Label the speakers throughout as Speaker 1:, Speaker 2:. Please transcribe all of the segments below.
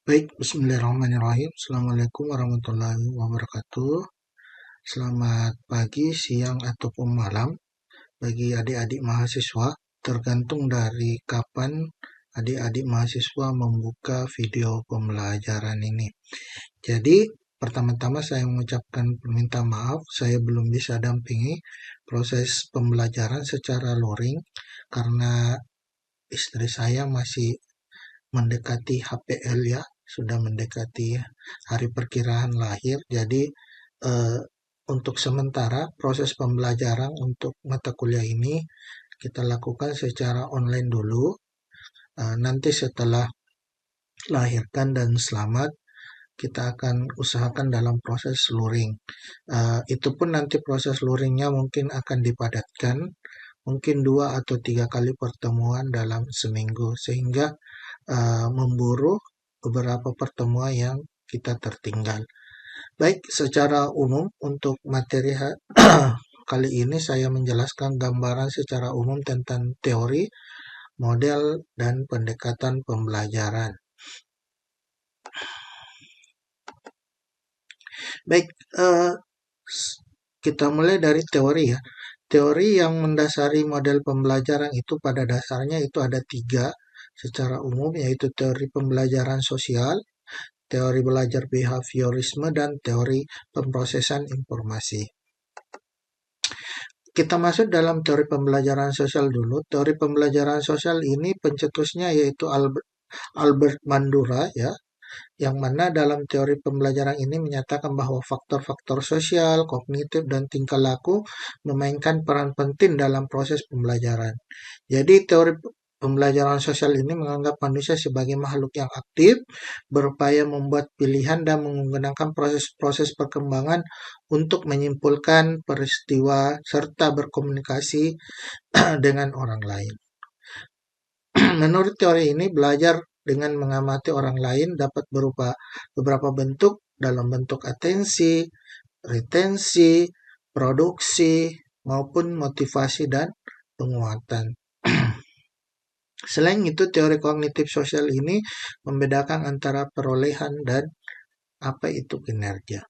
Speaker 1: Baik, bismillahirrahmanirrahim. Assalamualaikum warahmatullahi wabarakatuh. Selamat pagi, siang, ataupun malam bagi adik-adik mahasiswa, tergantung dari kapan adik-adik mahasiswa membuka video pembelajaran ini. Jadi, pertama-tama saya mengucapkan permintaan maaf, saya belum bisa dampingi proses pembelajaran secara luring karena istri saya masih mendekati HPL ya, sudah mendekati hari perkiraan lahir. Jadi eh, untuk sementara proses pembelajaran untuk mata kuliah ini kita lakukan secara online dulu. Nanti setelah lahirkan dan selamat kita akan usahakan dalam proses luring. Itu pun nanti proses luringnya mungkin akan dipadatkan, mungkin 2 atau 3 kali pertemuan dalam seminggu, sehingga memburu beberapa pertemuan yang kita tertinggal. Baik, secara umum untuk materi kali ini saya menjelaskan gambaran secara umum tentang teori, model, dan pendekatan pembelajaran. Baik, kita mulai dari teori ya. Teori yang mendasari model pembelajaran itu pada dasarnya itu ada 3 secara umum, yaitu teori pembelajaran sosial, teori belajar behaviorisme, dan teori pemrosesan informasi. Kita masuk dalam teori pembelajaran sosial dulu. Teori pembelajaran sosial ini pencetusnya yaitu Albert Bandura ya, yang mana dalam teori pembelajaran ini menyatakan bahwa faktor-faktor sosial, kognitif, dan tingkah laku memainkan peran penting dalam proses pembelajaran. Jadi teori pembelajaran sosial ini menganggap manusia sebagai makhluk yang aktif, berupaya membuat pilihan dan menggunakan proses-proses perkembangan untuk menyimpulkan peristiwa serta berkomunikasi dengan orang lain. Menurut teori ini, belajar dengan mengamati orang lain dapat berupa beberapa bentuk dalam bentuk atensi, retensi, produksi, maupun motivasi dan penguatan. Selain itu, teori kognitif sosial ini membedakan antara perolehan dan apa itu kinerja.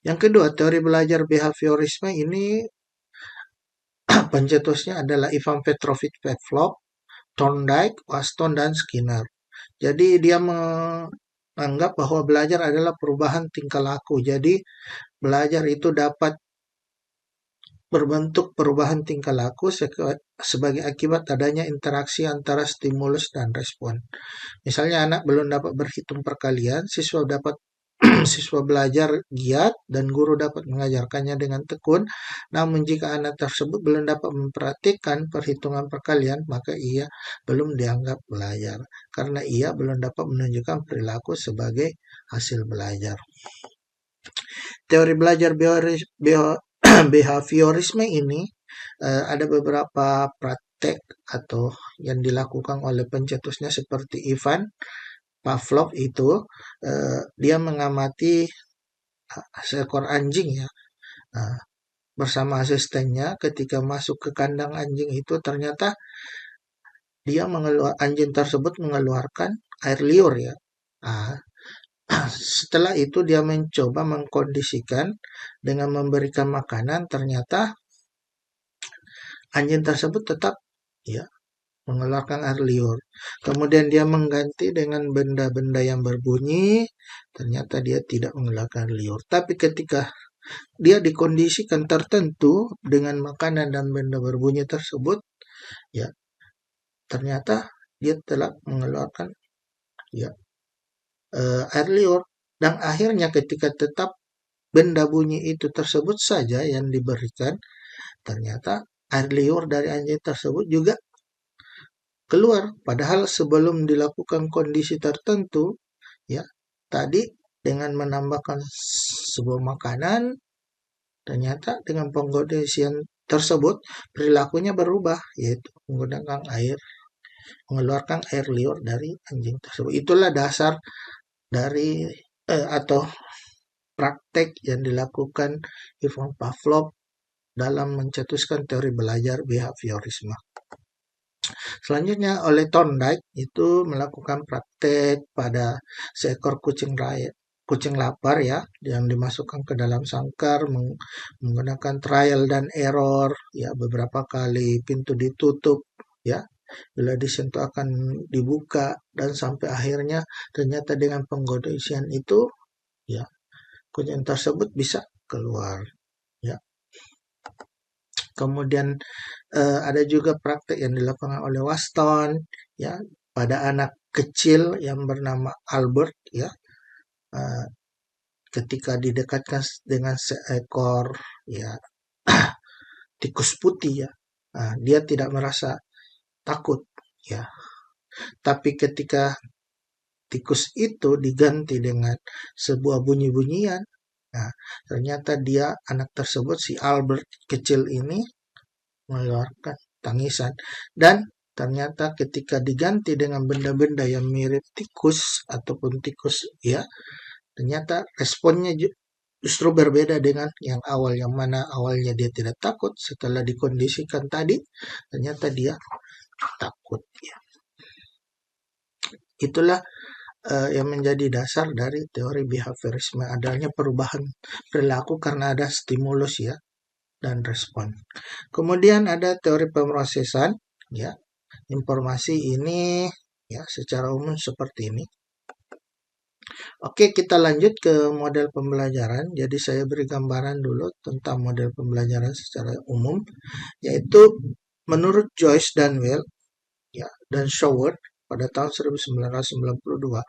Speaker 1: Yang kedua, teori belajar behaviorisme ini pencetusnya adalah Ivan Petrovich Pavlov, Thorndike, Waston, dan Skinner. Jadi dia menganggap bahwa belajar adalah perubahan tingkah laku. Jadi belajar itu dapat berbentuk perubahan tingkah laku sebagai akibat adanya interaksi antara stimulus dan respon. Misalnya anak belum dapat berhitung perkalian, siswa belajar giat dan guru dapat mengajarkannya dengan tekun. Namun jika anak tersebut belum dapat memperhatikan perhitungan perkalian, maka ia belum dianggap belajar karena ia belum dapat menunjukkan perilaku sebagai hasil belajar. Teori belajar behaviorisme ini ada beberapa praktek atau yang dilakukan oleh pencetusnya seperti Ivan Pavlov itu dia mengamati seekor anjing ya, bersama asistennya. Ketika masuk ke kandang anjing itu ternyata anjing tersebut mengeluarkan air liur ya. Setelah itu dia mencoba mengkondisikan dengan memberikan makanan, ternyata anjing tersebut tetap ya mengeluarkan air liur. Kemudian dia mengganti dengan benda-benda yang berbunyi, ternyata dia tidak mengeluarkan air liur. Tapi ketika dia dikondisikan tertentu dengan makanan dan benda berbunyi tersebut, ya ternyata dia telah mengeluarkan ya air liur. Dan akhirnya ketika tetap benda bunyi itu tersebut saja yang diberikan, ternyata air liur dari anjing tersebut juga keluar. Padahal sebelum dilakukan kondisi tertentu, ya tadi dengan menambahkan sebuah makanan, ternyata dengan pengkondisian tersebut perilakunya berubah, yaitu mengeluarkan air liur dari anjing tersebut. Itulah dasar dari atau praktek yang dilakukan Ivan Pavlov dalam mencetuskan teori belajar behaviorisme. Selanjutnya oleh Thorndike itu melakukan praktek pada seekor kucing lapar ya yang dimasukkan ke dalam sangkar menggunakan trial dan error ya, beberapa kali pintu ditutup ya, bila disentuh akan dibuka, dan sampai akhirnya ternyata dengan pengkondisian itu ya kucing tersebut bisa keluar ya. Kemudian ada juga praktek yang dilakukan oleh Waston ya pada anak kecil yang bernama Albert ya, eh, ketika didekatkan dengan seekor ya tikus putih ya, dia tidak merasa takut ya, tapi ketika tikus itu diganti dengan sebuah bunyi-bunyian, nah ternyata dia anak tersebut si Albert kecil ini mengeluarkan tangisan, dan ternyata ketika diganti dengan benda-benda yang mirip tikus ataupun tikus ya, ternyata responnya justru berbeda dengan yang awal, yang mana awalnya dia tidak takut, setelah dikondisikan tadi ternyata dia takut ya. Itulah yang menjadi dasar dari teori behaviorisme, adanya perubahan perilaku karena ada stimulus ya dan respon. Kemudian ada teori pemrosesan ya. Informasi ini ya secara umum seperti ini. Oke, kita lanjut ke model pembelajaran. Jadi saya beri gambaran dulu tentang model pembelajaran secara umum, yaitu menurut Joyce dan Well ya dan Showard pada tahun 1992,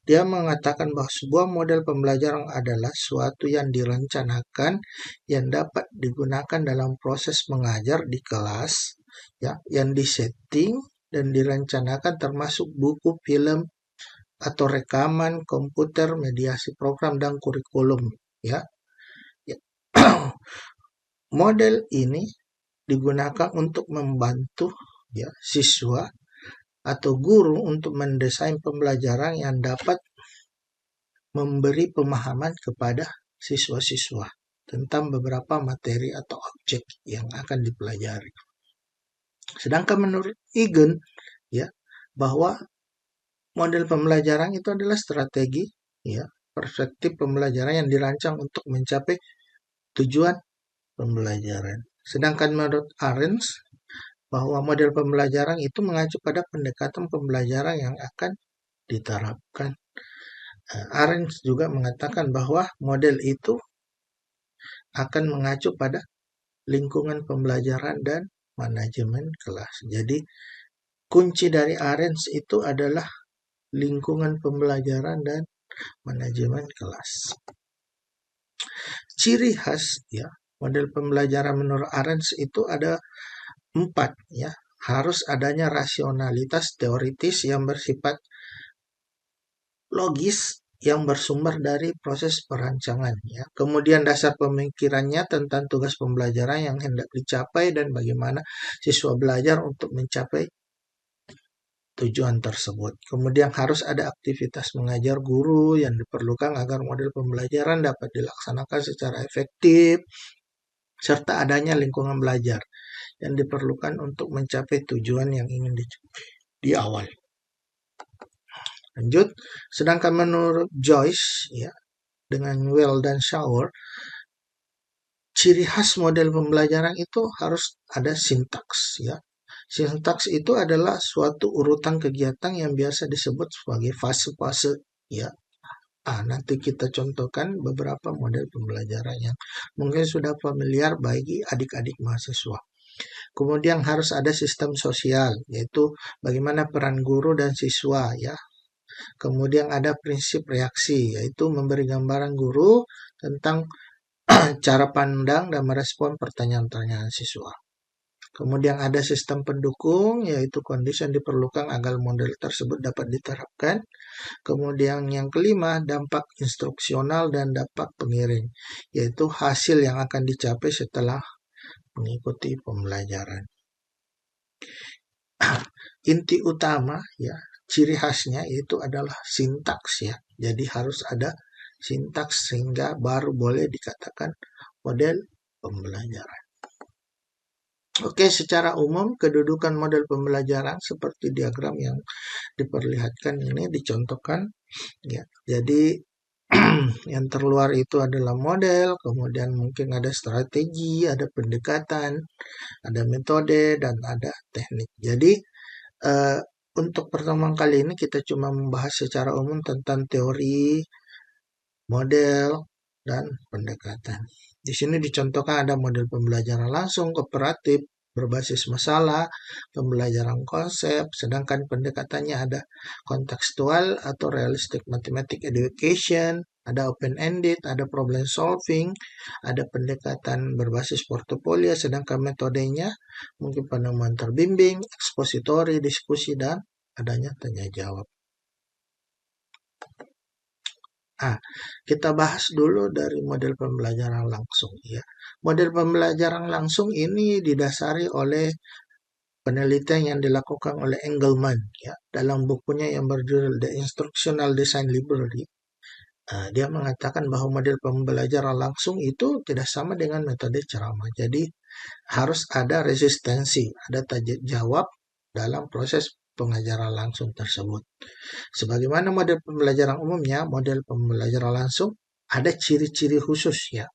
Speaker 1: dia mengatakan bahwa sebuah model pembelajaran adalah suatu yang direncanakan yang dapat digunakan dalam proses mengajar di kelas ya, yang disetting dan direncanakan termasuk buku, film, atau rekaman komputer, mediasi program, dan kurikulum ya. Model ini digunakan untuk membantu ya siswa atau guru untuk mendesain pembelajaran yang dapat memberi pemahaman kepada siswa-siswa tentang beberapa materi atau objek yang akan dipelajari. Sedangkan menurut Egan ya, bahwa model pembelajaran itu adalah strategi ya, perspektif pembelajaran yang dirancang untuk mencapai tujuan pembelajaran. Sedangkan menurut Ahrens, bahwa model pembelajaran itu mengacu pada pendekatan pembelajaran yang akan diterapkan. Ahrens juga mengatakan bahwa model itu akan mengacu pada lingkungan pembelajaran dan manajemen kelas. Jadi kunci dari Ahrens itu adalah lingkungan pembelajaran dan manajemen kelas. Ciri khas ya model pembelajaran menurut Ahrens itu ada 4 ya. Harus adanya rasionalitas teoritis yang bersifat logis yang bersumber dari proses perancangan ya. Kemudian dasar pemikirannya tentang tugas pembelajaran yang hendak dicapai dan bagaimana siswa belajar untuk mencapai tujuan tersebut. Kemudian harus ada aktivitas mengajar guru yang diperlukan agar model pembelajaran dapat dilaksanakan secara efektif, serta adanya lingkungan belajar yang diperlukan untuk mencapai tujuan yang ingin dicapai di awal. Lanjut, sedangkan menurut Joyce ya dengan Well dan Showard, ciri khas model pembelajaran itu harus ada sintaks ya. Sintaks itu adalah suatu urutan kegiatan yang biasa disebut sebagai fase-fase ya. Nanti kita contohkan beberapa model pembelajaran yang mungkin sudah familiar bagi adik-adik mahasiswa. Kemudian harus ada sistem sosial, yaitu bagaimana peran guru dan siswa ya. Kemudian ada prinsip reaksi, yaitu memberi gambaran guru tentang cara pandang dan merespon pertanyaan-pertanyaan siswa. Kemudian ada sistem pendukung, yaitu kondisi yang diperlukan agar model tersebut dapat diterapkan. Kemudian yang kelima, dampak instruksional dan dampak pengiring, yaitu hasil yang akan dicapai setelah mengikuti pembelajaran. Inti utama ya, ciri khasnya itu adalah sintaks ya. Jadi harus ada sintaks sehingga baru boleh dikatakan model pembelajaran. Oke, secara umum kedudukan model pembelajaran seperti diagram yang diperlihatkan ini dicontohkan ya. Jadi yang terluar itu adalah model, kemudian mungkin ada strategi, ada pendekatan, ada metode, dan ada teknik. Jadi eh, untuk pertemuan kali ini kita cuma membahas secara umum tentang teori, model, dan pendekatan. Di sini dicontohkan ada model pembelajaran langsung, kooperatif, berbasis masalah, pembelajaran konsep, sedangkan pendekatannya ada kontekstual atau realistic mathematics education, ada open-ended, ada problem solving, ada pendekatan berbasis portofolio, sedangkan metodenya mungkin penemuan terbimbing, ekspositori, diskusi, dan adanya tanya jawab. Ah, kita bahas dulu dari model pembelajaran langsung ya. Model pembelajaran langsung ini didasari oleh penelitian yang dilakukan oleh Engelman ya dalam bukunya yang berjudul The Instructional Design Library. Dia mengatakan bahwa model pembelajaran langsung itu tidak sama dengan metode ceramah. Jadi harus ada resistensi, ada tanya jawab dalam proses pengajaran langsung tersebut. Sebagaimana model pembelajaran umumnya, model pembelajaran langsung ada ciri-ciri khusus ya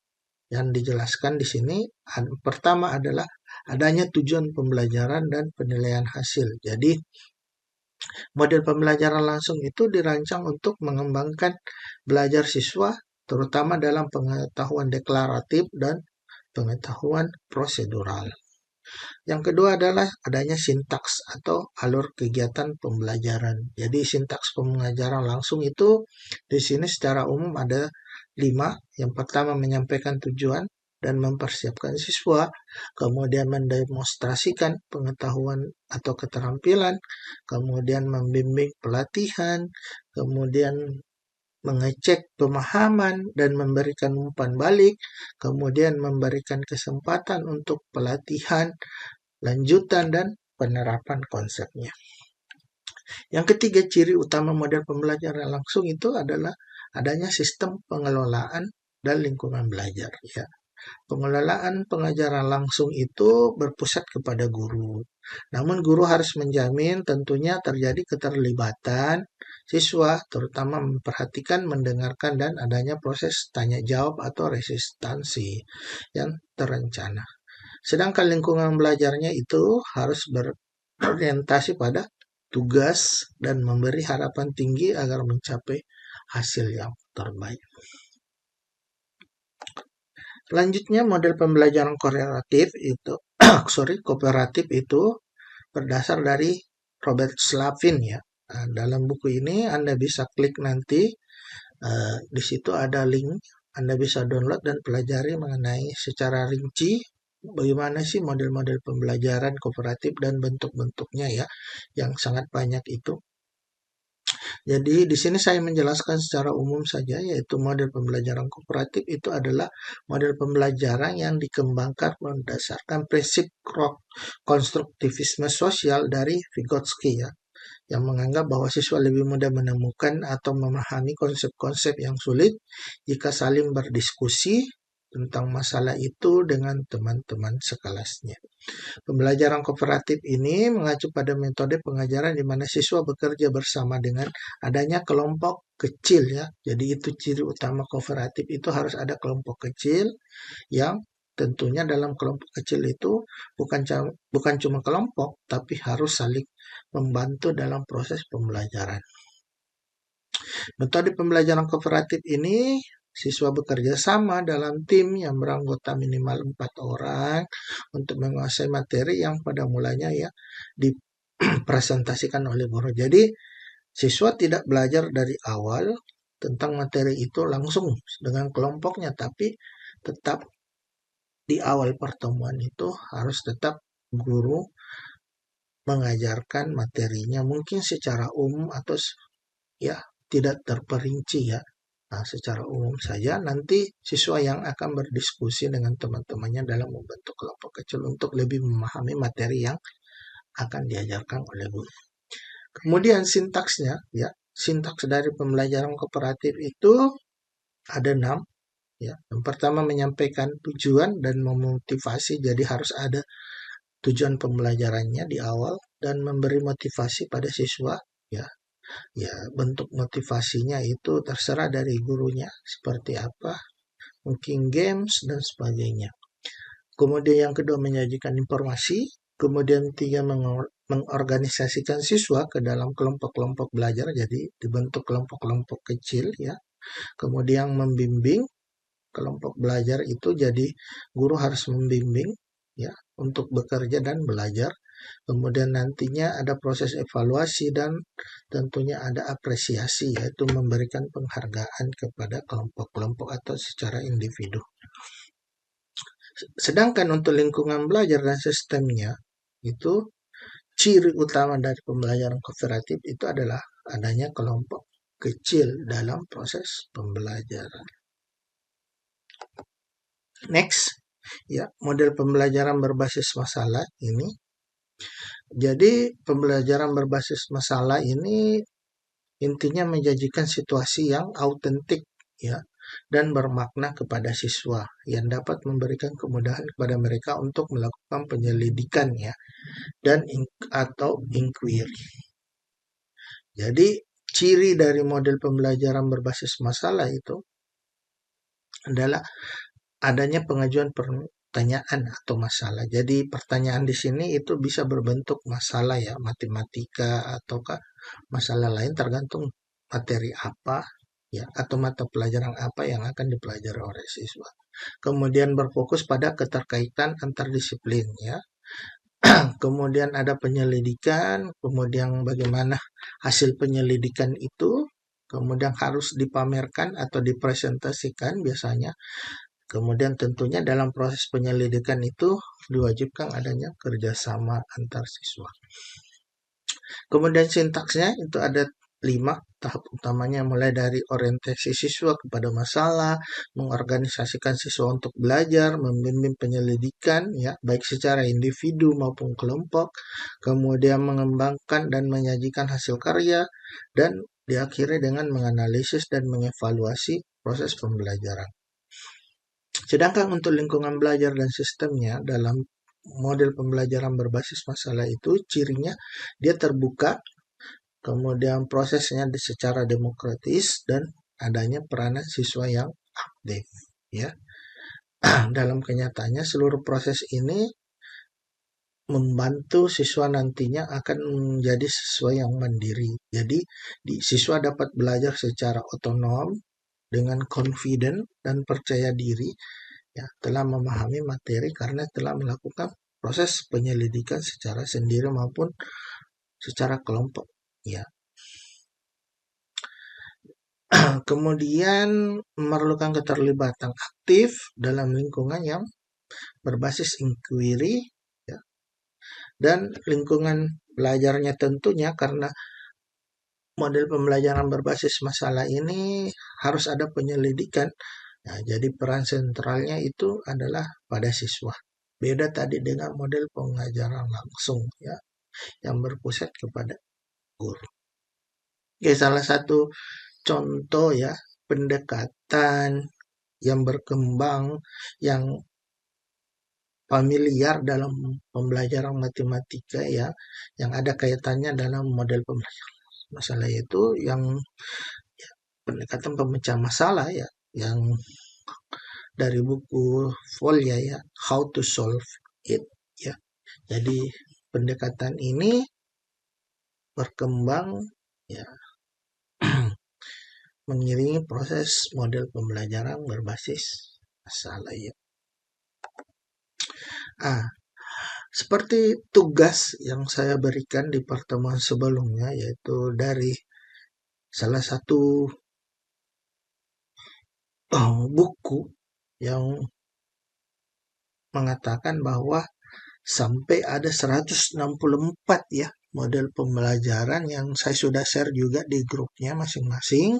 Speaker 1: yang dijelaskan di sini. Pertama adalah adanya tujuan pembelajaran dan penilaian hasil. Jadi, model pembelajaran langsung itu dirancang untuk mengembangkan belajar siswa, terutama dalam pengetahuan deklaratif dan pengetahuan prosedural. Yang kedua adalah adanya sintaks atau alur kegiatan pembelajaran. Jadi sintaks pengajaran langsung itu di sini secara umum ada 5. Yang pertama menyampaikan tujuan dan mempersiapkan siswa, kemudian mendemonstrasikan pengetahuan atau keterampilan, kemudian membimbing pelatihan, kemudian mengecek pemahaman dan memberikan umpan balik, kemudian memberikan kesempatan untuk pelatihan, lanjutan, dan penerapan konsepnya. Yang ketiga, ciri utama model pembelajaran langsung itu adalah adanya sistem pengelolaan dan lingkungan belajar. Ya. Pengelolaan pengajaran langsung itu berpusat kepada guru. Namun guru harus menjamin tentunya terjadi keterlibatan siswa, terutama memperhatikan, mendengarkan, dan adanya proses tanya jawab atau resistansi yang terencana. Sedangkan lingkungan belajarnya itu harus berorientasi pada tugas dan memberi harapan tinggi agar mencapai hasil yang terbaik. Selanjutnya model pembelajaran kooperatif itu berdasar dari Robert Slavin ya. Nah, dalam buku ini Anda bisa klik nanti, di situ ada link, Anda bisa download dan pelajari mengenai secara rinci bagaimana sih model-model pembelajaran kooperatif dan bentuk-bentuknya ya, yang sangat banyak itu. Jadi di sini saya menjelaskan secara umum saja, yaitu model pembelajaran kooperatif itu adalah model pembelajaran yang dikembangkan berdasarkan prinsip konstruktivisme sosial dari Vygotsky ya, yang menganggap bahwa siswa lebih mudah menemukan atau memahami konsep-konsep yang sulit jika saling berdiskusi tentang masalah itu dengan teman-teman sekelasnya. Pembelajaran kooperatif ini mengacu pada metode pengajaran di mana siswa bekerja bersama dengan adanya kelompok kecil ya. Jadi itu ciri utama kooperatif, itu harus ada kelompok kecil yang tentunya dalam kelompok kecil itu bukan cuma kelompok, tapi harus saling membantu dalam proses pembelajaran. Metode pembelajaran kooperatif ini siswa bekerja sama dalam tim yang beranggota minimal 4 orang untuk menguasai materi yang pada mulanya ya dipresentasikan oleh guru. Jadi siswa tidak belajar dari awal tentang materi itu langsung dengan kelompoknya, tapi tetap di awal pertemuan itu harus tetap guru mengajarkan materinya mungkin secara umum atau ya tidak terperinci ya. Nah, secara umum saja nanti siswa yang akan berdiskusi dengan teman-temannya dalam membentuk kelompok kecil untuk lebih memahami materi yang akan diajarkan oleh guru. Kemudian sintaksnya ya, sintaks dari pembelajaran kooperatif itu ada 6 ya. Yang pertama menyampaikan tujuan dan memotivasi, jadi harus ada tujuan pembelajarannya di awal dan memberi motivasi pada siswa. Ya, ya bentuk motivasinya itu terserah dari gurunya seperti apa, mungkin games dan sebagainya. Kemudian yang kedua menyajikan informasi, kemudian tiga mengorganisasikan siswa ke dalam kelompok-kelompok belajar, jadi dibentuk kelompok-kelompok kecil ya. Kemudian membimbing kelompok belajar itu, jadi guru harus membimbing ya untuk bekerja dan belajar. Kemudian nantinya ada proses evaluasi dan tentunya ada apresiasi, yaitu memberikan penghargaan kepada kelompok-kelompok atau secara individu. Sedangkan untuk lingkungan belajar dan sistemnya, itu ciri utama dari pembelajaran kooperatif itu adalah adanya kelompok kecil dalam proses pembelajaran. Next, ya, model pembelajaran berbasis masalah ini. Jadi pembelajaran berbasis masalah ini intinya menjanjikan situasi yang autentik ya dan bermakna kepada siswa yang dapat memberikan kemudahan kepada mereka untuk melakukan penyelidikan ya dan atau inquiry. Jadi ciri dari model pembelajaran berbasis masalah itu adalah adanya pengajuan pertanyaan atau masalah. Jadi pertanyaan di sini itu bisa berbentuk masalah ya, matematika ataukah masalah lain tergantung materi apa ya atau mata pelajaran apa yang akan dipelajari oleh siswa. Kemudian berfokus pada keterkaitan antar disiplin ya. Kemudian ada penyelidikan, kemudian bagaimana hasil penyelidikan itu, kemudian harus dipamerkan atau dipresentasikan biasanya. Kemudian tentunya dalam proses penyelidikan itu diwajibkan adanya kerjasama antar siswa. Kemudian sintaksnya itu ada 5 tahap utamanya, mulai dari orientasi siswa kepada masalah, mengorganisasikan siswa untuk belajar, membimbing penyelidikan ya baik secara individu maupun kelompok, kemudian mengembangkan dan menyajikan hasil karya, dan diakhiri dengan menganalisis dan mengevaluasi proses pembelajaran. Sedangkan untuk lingkungan belajar dan sistemnya dalam model pembelajaran berbasis masalah itu cirinya dia terbuka, kemudian prosesnya secara demokratis dan adanya peranan siswa yang aktif ya. Dalam kenyataannya seluruh proses ini membantu siswa nantinya akan menjadi siswa yang mandiri. Jadi siswa dapat belajar secara otonom dengan confident dan percaya diri ya, telah memahami materi karena telah melakukan proses penyelidikan secara sendiri maupun secara kelompok ya. Kemudian memerlukan keterlibatan aktif dalam lingkungan yang berbasis inquiry ya. Dan lingkungan belajarnya tentunya karena model pembelajaran berbasis masalah ini harus ada penyelidikan. Nah, jadi peran sentralnya itu adalah pada siswa. Beda tadi dengan model pengajaran langsung ya yang berpusat kepada guru. Oke, salah satu contoh ya pendekatan yang berkembang yang familiar dalam pembelajaran matematika ya yang ada kaitannya dalam model pembelajaran masalah itu yang ya, pendekatan pemecah masalah ya yang dari buku Folya ya, How to Solve It ya. Jadi pendekatan ini berkembang ya mengiringi proses model pembelajaran berbasis masalah ya. Seperti tugas yang saya berikan di pertemuan sebelumnya yaitu dari salah satu buku yang mengatakan bahwa sampai ada 164 ya model pembelajaran yang saya sudah share juga di grupnya masing-masing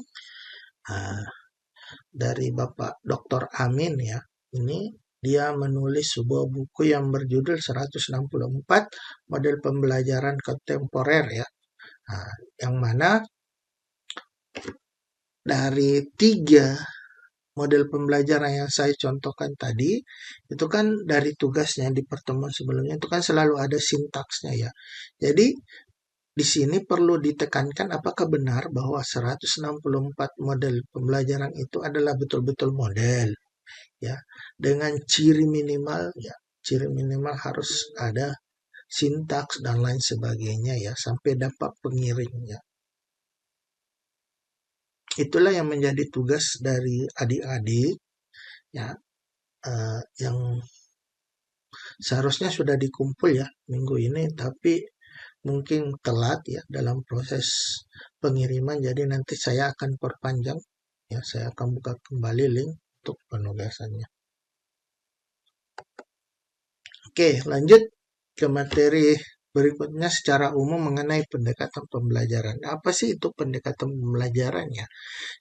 Speaker 1: dari Bapak Dr. Amin ya. Ini dia menulis sebuah buku yang berjudul 164 model pembelajaran kontemporer ya. Yang mana dari 3 model pembelajaran yang saya contohkan tadi, itu kan dari tugasnya di pertemuan sebelumnya itu kan selalu ada sintaksnya ya. Jadi di sini perlu ditekankan apakah benar bahwa 164 model pembelajaran itu adalah betul-betul model ya, dengan ciri minimal ya. Ciri minimal harus ada sintaks dan lain sebagainya ya, sampai dapat pengiringnya. Itulah yang menjadi tugas dari adik-adik ya, yang seharusnya sudah dikumpul ya minggu ini, tapi mungkin telat ya dalam proses pengiriman. Jadi nanti saya akan perpanjang ya, saya akan buka kembali link untuk penugasannya. Oke, lanjut ke materi berikutnya secara umum mengenai pendekatan pembelajaran. Apa sih itu pendekatan pembelajarannya?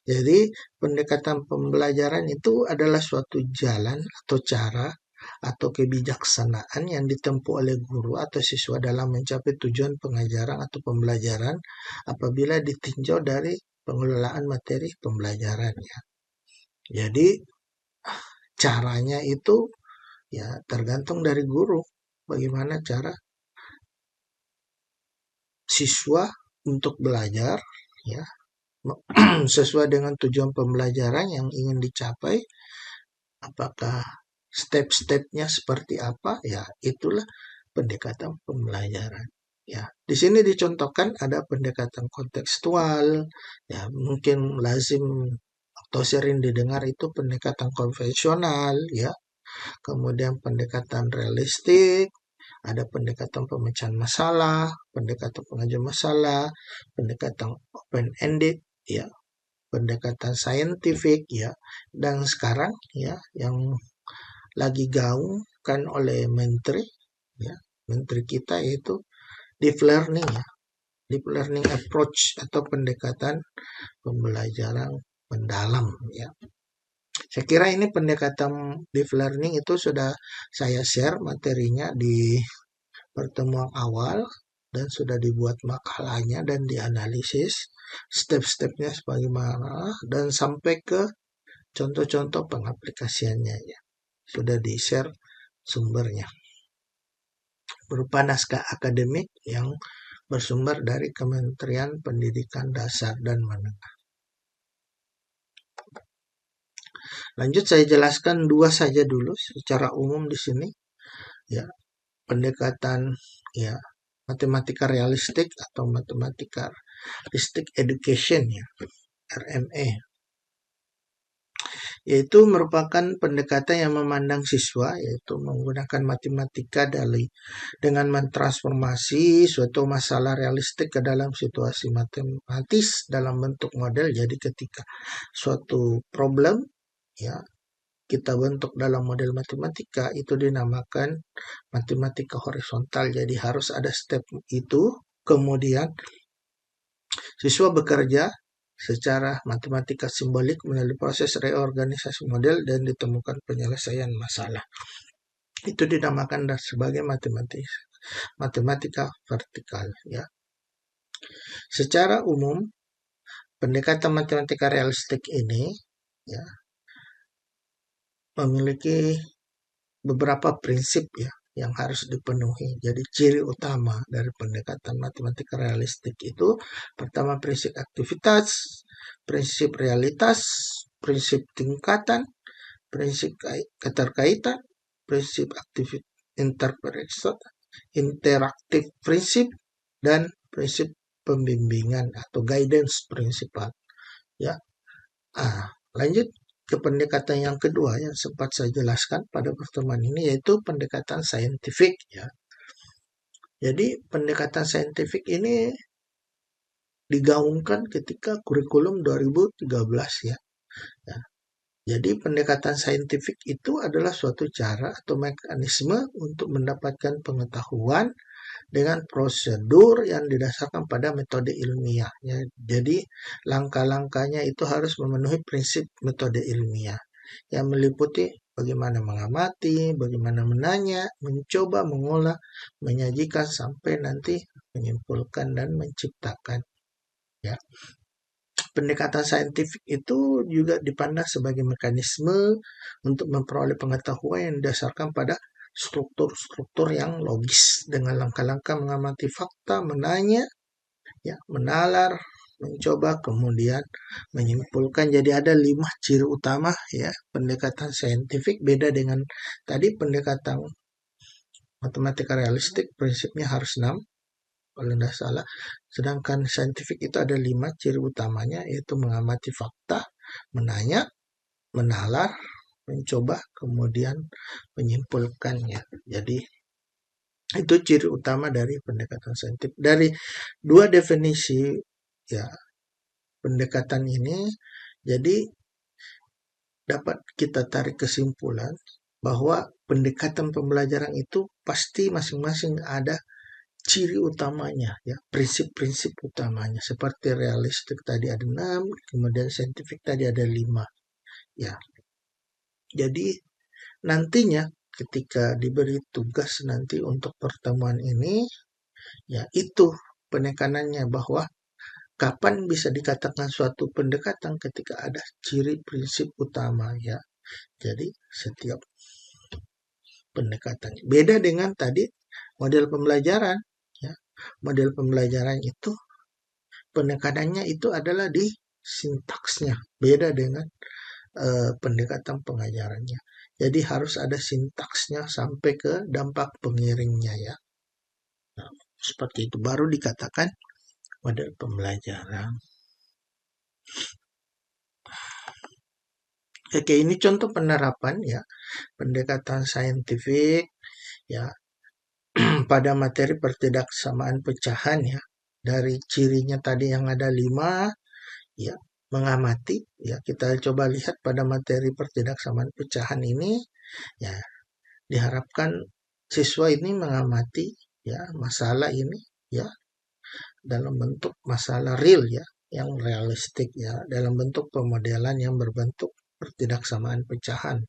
Speaker 1: Jadi, pendekatan pembelajaran itu adalah suatu jalan atau cara atau kebijaksanaan yang ditempuh oleh guru atau siswa dalam mencapai tujuan pengajaran atau pembelajaran apabila ditinjau dari pengelolaan materi pembelajarannya. Jadi, caranya itu ya tergantung dari guru. Bagaimana cara siswa untuk belajar ya sesuai dengan tujuan pembelajaran yang ingin dicapai. Apakah step-stepnya seperti apa? Ya, itulah pendekatan pembelajaran. Ya, di sini dicontohkan ada pendekatan kontekstual, ya mungkin lazim atau sering didengar itu pendekatan konvensional, ya. Kemudian pendekatan realistik, ada pendekatan pemecahan masalah, pendekatan pengajuan masalah, pendekatan open-ended, ya, pendekatan saintifik, ya. Dan sekarang, ya, yang lagi gaung kan oleh menteri, ya, menteri kita yaitu deep learning, ya, deep learning approach atau pendekatan pembelajaran mendalam, ya. Saya kira ini pendekatan deep learning itu sudah saya share materinya di pertemuan awal dan sudah dibuat makalahnya dan dianalisis step-stepnya sebagaimana dan sampai ke contoh-contoh pengaplikasiannya ya. Sudah di-share sumbernya berupa naskah akademik yang bersumber dari Kementerian Pendidikan Dasar dan Menengah. Lanjut saya jelaskan dua saja dulu secara umum di sini. Ya, pendekatan ya matematika realistik atau matematika realistic education ya, RME. Yaitu merupakan pendekatan yang memandang siswa yaitu menggunakan matematika dengan mentransformasi suatu masalah realistik ke dalam situasi matematis dalam bentuk model. Jadi ketika suatu problem ya kita bentuk dalam model matematika itu dinamakan matematika horizontal. Jadi harus ada step itu, kemudian siswa bekerja secara matematika simbolik melalui proses reorganisasi model dan ditemukan penyelesaian masalah. Itu dinamakan sebagai matematika vertikal ya. Secara umum pendekatan matematika realistik ini ya memiliki beberapa prinsip ya yang harus dipenuhi. Jadi ciri utama dari pendekatan matematika realistik itu pertama prinsip aktivitas, prinsip realitas, prinsip tingkatan, prinsip keterkaitan, prinsip interaktif prinsip, dan prinsip pembimbingan atau guidance prinsipal. Ya, lanjut ke pendekatan yang kedua yang sempat saya jelaskan pada pertemuan ini yaitu pendekatan saintifik ya. Jadi pendekatan saintifik ini digaungkan ketika kurikulum 2013 ya. Ya. Jadi pendekatan saintifik itu adalah suatu cara atau mekanisme untuk mendapatkan pengetahuan dengan prosedur yang didasarkan pada metode ilmiah. Ya. Jadi langkah-langkahnya itu harus memenuhi prinsip metode ilmiah yang meliputi bagaimana mengamati, bagaimana menanya, mencoba, mengolah, menyajikan sampai nanti menyimpulkan dan menciptakan. Ya. pendekatan saintifik itu juga dipandang sebagai mekanisme untuk memperoleh pengetahuan yang didasarkan pada struktur-struktur yang logis dengan langkah-langkah mengamati fakta, menanya, ya, menalar, mencoba, kemudian menyimpulkan. Jadi ada 5 ciri utama ya pendekatan saintifik, beda dengan tadi pendekatan matematika realistik, prinsipnya harus 6 kalau tidak salah. Sedangkan saintifik itu ada 5 ciri utamanya, yaitu mengamati fakta, menanya, menalar, mencoba, kemudian menyimpulkannya. Jadi itu ciri utama dari pendekatan saintifik. Dari dua definisi ya pendekatan ini, jadi dapat kita tarik kesimpulan bahwa pendekatan pembelajaran itu pasti masing-masing ada ciri utamanya, ya, prinsip-prinsip utamanya. Seperti realistik tadi ada 6, kemudian saintifik tadi ada 5. Ya. Jadi nantinya ketika diberi tugas nanti untuk pertemuan ini, ya itu penekanannya bahwa kapan bisa dikatakan suatu pendekatan ketika ada ciri prinsip utama, ya. Jadi setiap pendekatan beda dengan tadi model pembelajaran, ya. Model pembelajaran itu penekanannya itu adalah di sintaksnya, beda dengan pendekatan pengajarannya. Jadi harus ada sintaksnya sampai ke dampak pengiringnya, ya. Nah, seperti itu baru dikatakan model pembelajaran. Oke, ini contoh penerapan ya pendekatan saintifik ya pada materi pertidaksamaan pecahan, ya. Dari cirinya tadi yang ada 5, ya, mengamati, ya, kita coba lihat pada materi pertidaksamaan pecahan ini, ya, diharapkan siswa ini mengamati, ya, masalah ini, ya, dalam bentuk masalah real, ya, yang realistik, ya, dalam bentuk pemodelan yang berbentuk pertidaksamaan pecahan.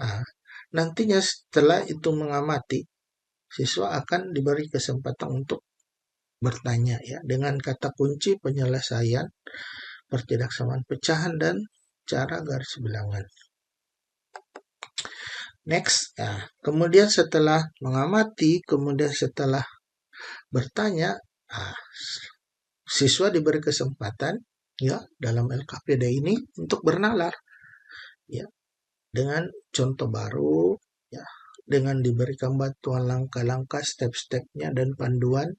Speaker 1: Nah, nantinya setelah itu mengamati, siswa akan diberi kesempatan untuk bertanya, ya, dengan kata kunci penyelesaian pertidaksamaan pecahan dan cara garis bilangan. Next, ya, kemudian setelah mengamati, kemudian setelah bertanya, siswa diberi kesempatan, ya, dalam LKPD ini untuk bernalar, ya, dengan contoh baru, ya, dengan diberikan bantuan langkah-langkah, step-stepnya dan panduan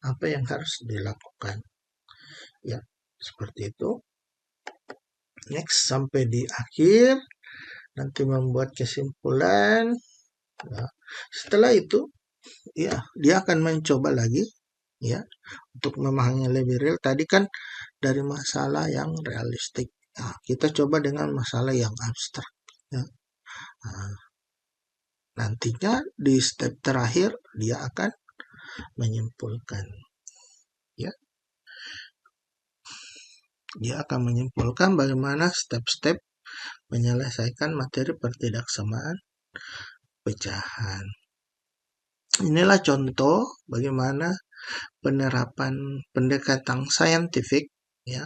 Speaker 1: apa yang harus dilakukan, ya, seperti itu. Next, sampai di akhir nanti membuat kesimpulan. Nah, setelah itu, ya, dia akan mencoba lagi, ya, untuk memahami lebih real. Tadi kan dari masalah yang realistik. Nah, kita coba dengan masalah yang abstrak, ya. Nah, nantinya di step terakhir dia akan menyimpulkan, ya. Dia akan menyimpulkan bagaimana step-step menyelesaikan materi pertidaksamaan pecahan. Inilah contoh bagaimana penerapan pendekatan saintifik, ya.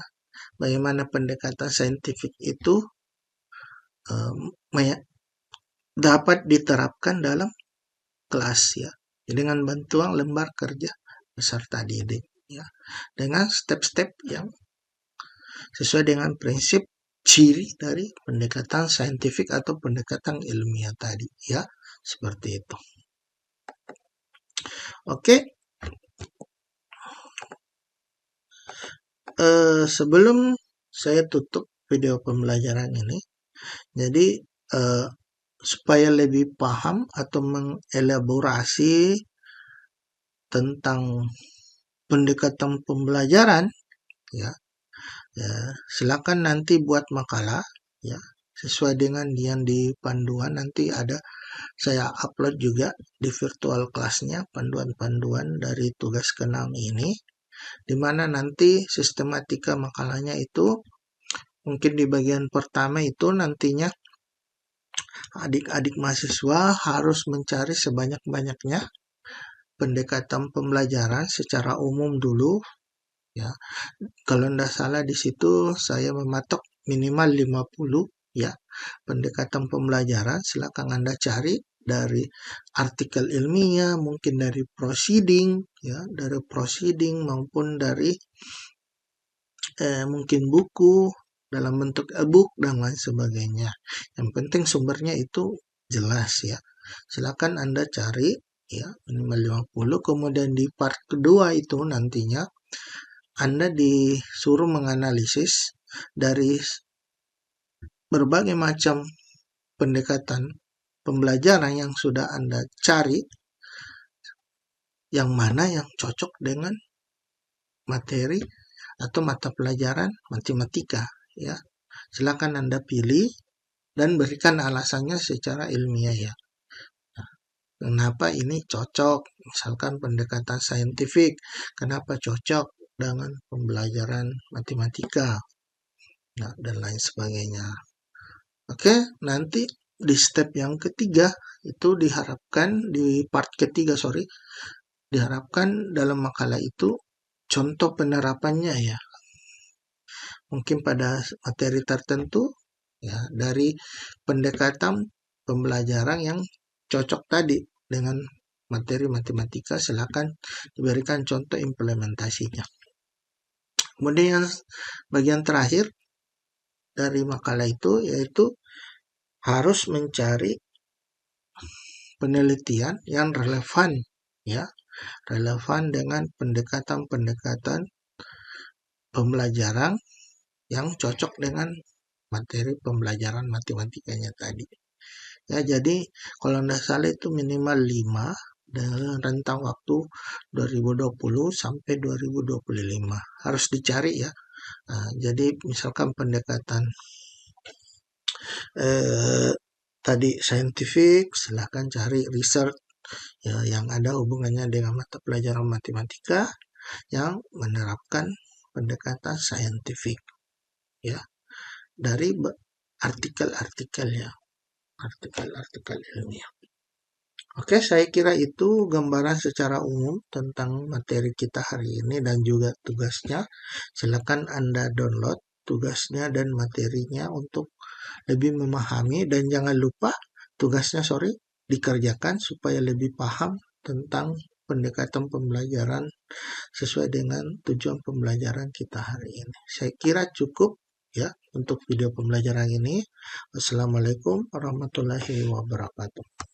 Speaker 1: Bagaimana pendekatan saintifik itu dapat diterapkan dalam kelas, ya, dengan bantuan lembar kerja peserta didik, ya, dengan step-step yang sesuai dengan prinsip ciri dari pendekatan saintifik atau pendekatan ilmiah tadi, ya, seperti itu. Oke. Sebelum saya tutup video pembelajaran ini, jadi supaya lebih paham atau mengelaborasi tentang pendekatan pembelajaran, ya, silakan nanti buat makalah, ya, sesuai dengan yang di panduan. Nanti ada saya upload juga di virtual kelasnya panduan-panduan dari tugas ke-6 ini, di mana nanti sistematika makalahnya itu mungkin di bagian pertama itu nantinya adik-adik mahasiswa harus mencari sebanyak-banyaknya pendekatan pembelajaran secara umum dulu, ya. Kalau tidak salah di situ saya mematok minimal 50 ya. Pendekatan pembelajaran silakan Anda cari dari artikel ilmiah, mungkin dari proceeding ya, dari proceeding maupun dari mungkin buku dalam bentuk e-book dan lain sebagainya. Yang penting sumbernya itu jelas ya. Silakan Anda cari ya minimal 50. Kemudian di part kedua itu nantinya Anda disuruh menganalisis dari berbagai macam pendekatan pembelajaran yang sudah Anda cari, yang mana yang cocok dengan materi atau mata pelajaran matematika ya. Silakan Anda pilih dan berikan alasannya secara ilmiah ya. Nah, kenapa ini cocok? Misalkan pendekatan saintifik, kenapa cocok dengan pembelajaran matematika? Nah, dan lain sebagainya. Oke, nanti di step yang ketiga itu diharapkan di part ketiga diharapkan dalam makalah itu contoh penerapannya ya. Mungkin pada materi tertentu ya dari pendekatan pembelajaran yang cocok tadi dengan materi matematika, silakan diberikan contoh implementasinya. Kemudian bagian terakhir dari makalah itu yaitu harus mencari penelitian yang relevan ya, relevan dengan pendekatan-pendekatan pembelajaran yang cocok dengan materi pembelajaran matematikanya tadi. Ya, jadi kalau tidak salah itu minimal 5 dalam rentang waktu 2020 sampai 2025. Harus dicari ya. Nah, jadi misalkan pendekatan tadi saintifik, silahkan cari research ya, yang ada hubungannya dengan mata pelajaran matematika yang menerapkan pendekatan saintifik ya, dari artikel-artikel ya, artikel-artikel ilmiah. Oke, saya kira itu gambaran secara umum tentang materi kita hari ini dan juga tugasnya. Silakan Anda download tugasnya dan materinya untuk lebih memahami, dan jangan lupa tugasnya dikerjakan supaya lebih paham tentang pendekatan pembelajaran sesuai dengan tujuan pembelajaran kita hari ini. Saya kira cukup ya untuk video pembelajaran ini. Wassalamualaikum warahmatullahi wabarakatuh.